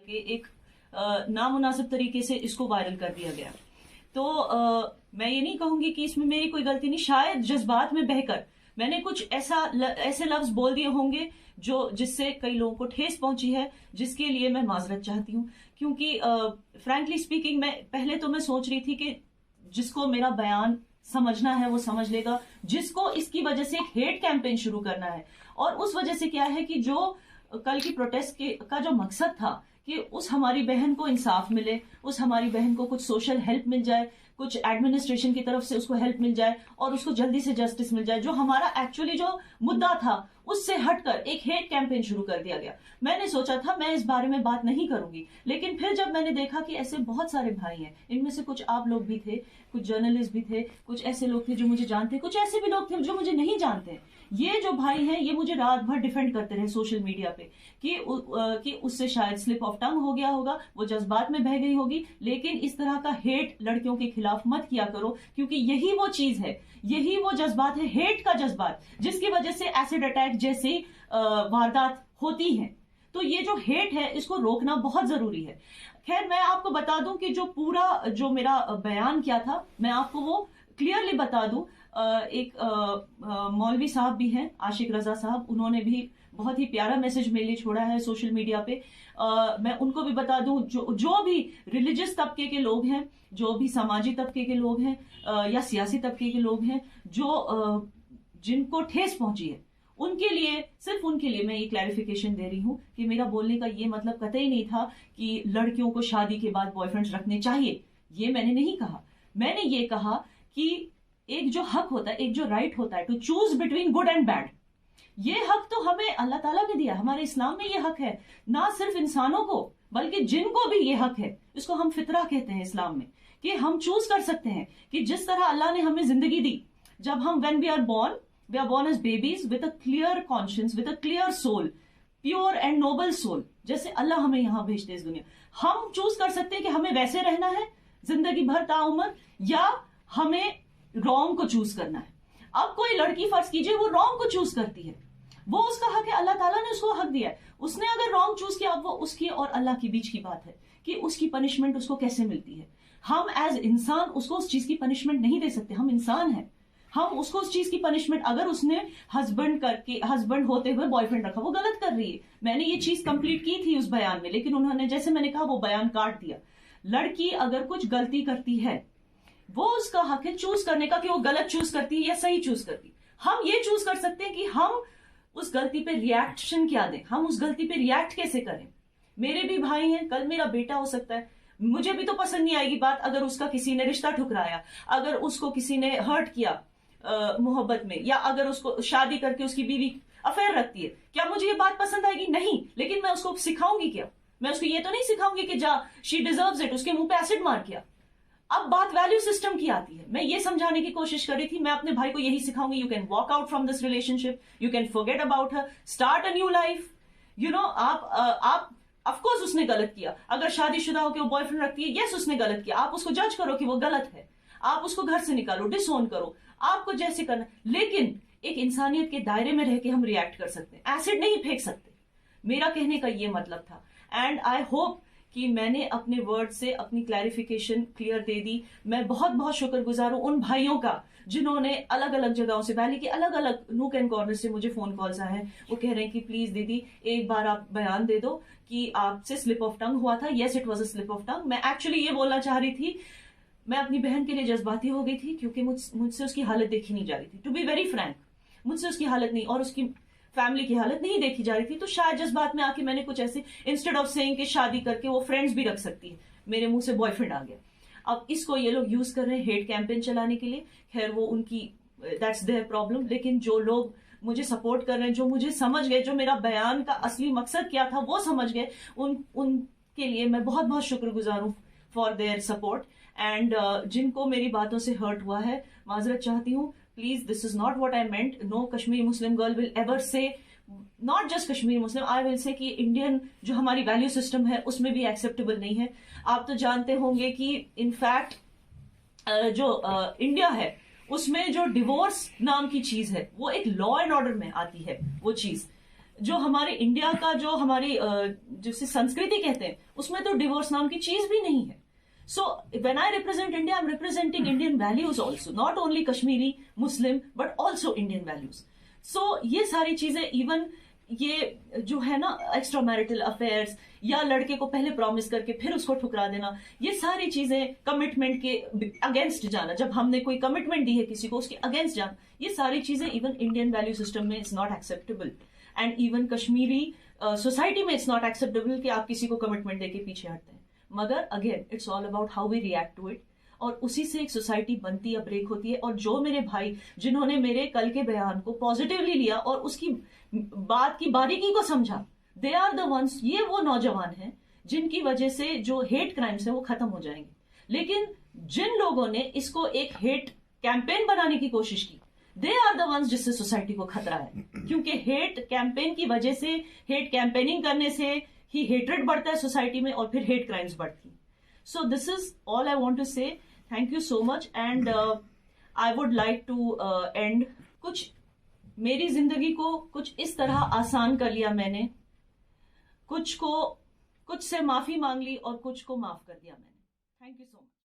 करके एक नामुनासिब तरीके से इसको वायरल कर दिया गया। तो मैं ये नहीं कहूंगी कि इसमें मेरी कोई गलती नहीं, शायद जज्बात में बहकर मैंने कुछ ऐसे लफ्ज बोल दिए होंगे जो जिससे कई लोगों को ठेस पहुंची है, जिसके लिए मैं माजरत चाहती हूँ। क्योंकि फ्रैंकली स्पीकिंग पहले तो मैं सोच रही थी कि जिसको मेरा बयान समझना है वो समझ लेगा, जिसको इसकी वजह से एक हेट कैंपेन शुरू करना है। और उस वजह से क्या है कि जो कल की प्रोटेस्ट का जो मकसद था कि उस हमारी बहन को इंसाफ मिले, उस हमारी बहन को कुछ सोशल हेल्प मिल जाए, कुछ एडमिनिस्ट्रेशन की तरफ से उसको हेल्प मिल जाए और उसको जल्दी से जस्टिस मिल जाए, जो हमारा एक्चुअली जो मुद्दा था उससे हटकर एक हेट कैंपेन शुरू कर दिया गया। मैंने सोचा था मैं इस बारे में बात नहीं करूंगी, लेकिन फिर जब मैंने देखा कि ऐसे बहुत सारे भाई हैं, इनमें से कुछ आप लोग भी थे, कुछ जर्नलिस्ट भी थे, कुछ ऐसे लोग थे जो मुझे जानते, कुछ ऐसे भी लोग थे जो मुझे नहीं जानते। ये जो भाई हैं ये मुझे रात भर डिफेंड करते रहे सोशल मीडिया पे कि उससे शायद स्लिप ऑफ टंग हो गया होगा, वो जज्बात में बह गई होगी, लेकिन इस तरह का हेट लड़कियों के खिलाफ मत किया करो, क्योंकि यही वो चीज है, यही वो जज्बात है, हेट का जज्बात, जिसकी वजह से एसिड अटैक जैसी वारदात होती है। तो ये जो हेट है इसको रोकना बहुत जरूरी है। खैर, मैं आपको बता दूं कि जो मेरा बयान क्या था, मैं आपको वो क्लियरली बता दूं। एक मौलवी साहब भी हैं, आशिक रजा साहब, उन्होंने भी बहुत ही प्यारा मैसेज मेरे लिए छोड़ा है सोशल मीडिया पे। मैं उनको भी बता दूं, जो भी रिलीजियस तबके के लोग हैं, जो भी समाजी तबके के लोग हैं या सियासी तबके के लोग हैं, जिनको ठेस पहुंची है, उनके लिए, सिर्फ उनके लिए मैं ये क्लैरिफिकेशन दे रही हूं कि मेरा बोलने का ये मतलब कतई नहीं था कि लड़कियों को शादी के बाद बॉयफ्रेंड्स रखने चाहिए, ये मैंने नहीं कहा। मैंने ये कहा कि एक जो हक होता है, एक जो राइट होता है to choose between good and bad, ये हक तो हमें अल्लाह ताला ने दिया, हमारे इस्लाम में ये हक है। ना सिर्फ इंसानों को बल्कि जिनको भी ये हक है, इसको हम फितरा कहते हैं इस्लाम में, कि हम चूज कर सकते हैं कि जिस तरह अल्लाह ने हमें जिंदगी दी, जब हम when we are born as babies with a clear conscience, with a clear soul, pure and noble soul, जैसे अल्लाह हमें यहां भेजते इस दुनिया, हम चूज कर सकते हैं कि हमें वैसे रहना है जिंदगी भर ताउम्र, या हमें रॉन्ग को चूज करना है। अब कोई लड़की फर्ज कीजिए वो रॉन्ग को चूज करती है, वो उसका हक है, अल्लाह ताला ने उसको हक दिया है। उसने अगर रॉन्ग चूज किया, अब वो उसकी और अल्लाह के बीच की बात है कि उसकी पनिशमेंट उसको कैसे मिलती है। हम एज इंसान उसको उस चीज की पनिशमेंट नहीं दे सकते, हम इंसान हैं, हम उसको उस चीज की पनिशमेंट, अगर उसने हस्बैंड होते हुए बॉयफ्रेंड रखा, वो गलत कर रही है। मैंने ये चीज कंप्लीट की थी उस बयान में, लेकिन उन्होंने, जैसे मैंने कहा, वो बयान काट दिया। लड़की अगर कुछ गलती करती है, वो उसका हक है चूज करने का कि वो गलत चूज करती है या सही चूज करती है। हम ये चूज कर सकते हैं कि हम उस गलती पे रिएक्शन क्या दें, हम उस गलती पे रिएक्ट कैसे करें। मेरे भी भाई हैं, कल मेरा बेटा हो सकता है, मुझे भी तो पसंद नहीं आएगी बात अगर उसका किसी ने रिश्ता ठुकराया, अगर उसको किसी ने हर्ट किया मोहब्बत में, या अगर उसको शादी करके उसकी बीवी अफेयर रखती है, क्या मुझे ये बात पसंद आएगी? नहीं। लेकिन मैं उसको सिखाऊंगी क्या? मैं उसको ये तो नहीं सिखाऊंगी कि जा शी डिजर्व्स इट, उसके मुंह पे एसिड मार किया। अब बात वैल्यू सिस्टम की आती है। मैं ये समझाने की कोशिश कर रही थी, मैं अपने भाई को यही सिखाऊंगी, you can walk out from this relationship, you can forget about her, start a new life. You know, आप ऑफकोर्स उसने गलत किया, अगर शादीशुदा होकर वो बॉयफ्रेंड रखती है, यस उसने गलत किया, आप उसको जज करो कि वो गलत है, आप उसको घर से निकालो, डिसोन करो, आपको जैसे करना, लेकिन एक इंसानियत के दायरे में रह के हम रिएक्ट कर सकते हैं, एसिड नहीं फेंक सकते। मेरा कहने का ये मतलब था, एंड आई होप कि मैंने अपने वर्ड से अपनी क्लैरिफिकेशन क्लियर दे दी। मैं बहुत बहुत शुक्रगुजार हूं उन भाइयों का जिन्होंने अलग अलग जगहों से, वैली के अलग अलग नूक एंड कॉर्नर से मुझे फोन कॉल्स आए हैं। वो कह रहे हैं कि प्लीज दीदी एक बार आप बयान दे दो कि आपसे स्लिप ऑफ टंग हुआ था। Yes, it was a slip of tongue. मैं एक्चुअली ये बोलना चाह रही थी, मैं अपनी बहन के लिए जज्बाती हो गई थी क्योंकि मुझसे उसकी हालत देखी नहीं जा रही थी। टू बी वेरी फ्रैंक, मुझसे उसकी हालत नहीं और उसकी फैमिली की हालत नहीं देखी जा रही थी, तो शायद जज्बात में आके मैंने कुछ ऐसे, इंस्टेड ऑफ सेइंग कि शादी करके वो फ्रेंड्स भी रख सकती है, मेरे मुंह से बॉयफ्रेंड आ गया। अब इसको ये लोग यूज कर रहे हैं हेट कैंपेन चलाने के लिए। खैर, वो उनकी, दैट्स देयर प्रॉब्लम। लेकिन जो लोग मुझे सपोर्ट कर रहे हैं, जो मुझे समझ गए, जो मेरा बयान का असली मकसद क्या था वो समझ गए, उनके लिए मैं बहुत बहुत शुक्रगुजार हूं फॉर देयर सपोर्ट। एंड जिनको मेरी बातों से हर्ट हुआ है, माजरत चाहती हूँ। Please, this is not what I meant. No Kashmiri Muslim girl will ever say, not just Kashmiri Muslim, I will say कि इंडियन जो हमारी वैल्यू सिस्टम है उसमें भी एक्सेप्टेबल नहीं है। आप तो जानते होंगे कि इनफैक्ट जो इंडिया है उसमें जो डिवोर्स नाम की चीज है वो एक लॉ एंड ऑर्डर में आती है। वो चीज जो हमारे इंडिया का जो हमारी जिसे संस्कृति कहते हैं उसमें तो डिवोर्स नाम की चीज भी नहीं है. So when I represent India, I'm representing Indian values also, not only Kashmiri, Muslim, but also Indian values. So ये सारी चीजें इवन ये जो है ना एक्स्ट्रा मैरिटल अफेयर्स या लड़के को पहले प्रॉमिस करके फिर उसको ठुकरा देना, ये सारी चीजें कमिटमेंट के अगेंस्ट जाना, जब हमने कोई कमिटमेंट दी है किसी को उसके अगेंस्ट जाना, ये सारी चीजें इवन इंडियन वैल्यू सिस्टम में it's not acceptable. And even Kashmiri society में इट्स नॉट एक्सेप्टेबल कि आप किसी को कमिटमेंट देके पीछे हटते हैं. मगर again it's all about how we react to it, और उसी से एक सोसाइटी बनती है, ब्रेक होती है. और जो मेरे भाई जिन्होंने मेरे कल के बयान को पॉजिटिवली लिया और उसकी बात की बारीकी को समझा, दे आर द वंस, ये वो नौजवान हैं जिनकी वजह से जो हेट क्राइम्स है वो खत्म हो जाएंगे. लेकिन जिन लोगों ने इसको एक हेट कैंपेन बनाने की कोशिश की, दे आर द वंस जिससे सोसाइटी को खतरा है. क्योंकि हेट कैंपेन की वजह से, हेट कैंपेनिंग करने से ही हेट्रेड बढ़ता है सोसाइटी में और फिर हेट क्राइम्स बढ़ती. So this is all I want to say. Thank you so much. And I would like to end, कुछ मेरी जिंदगी को कुछ इस तरह आसान कर लिया मैंने, कुछ से माफी मांग ली और कुछ को माफ कर दिया मैंने. Thank you so much.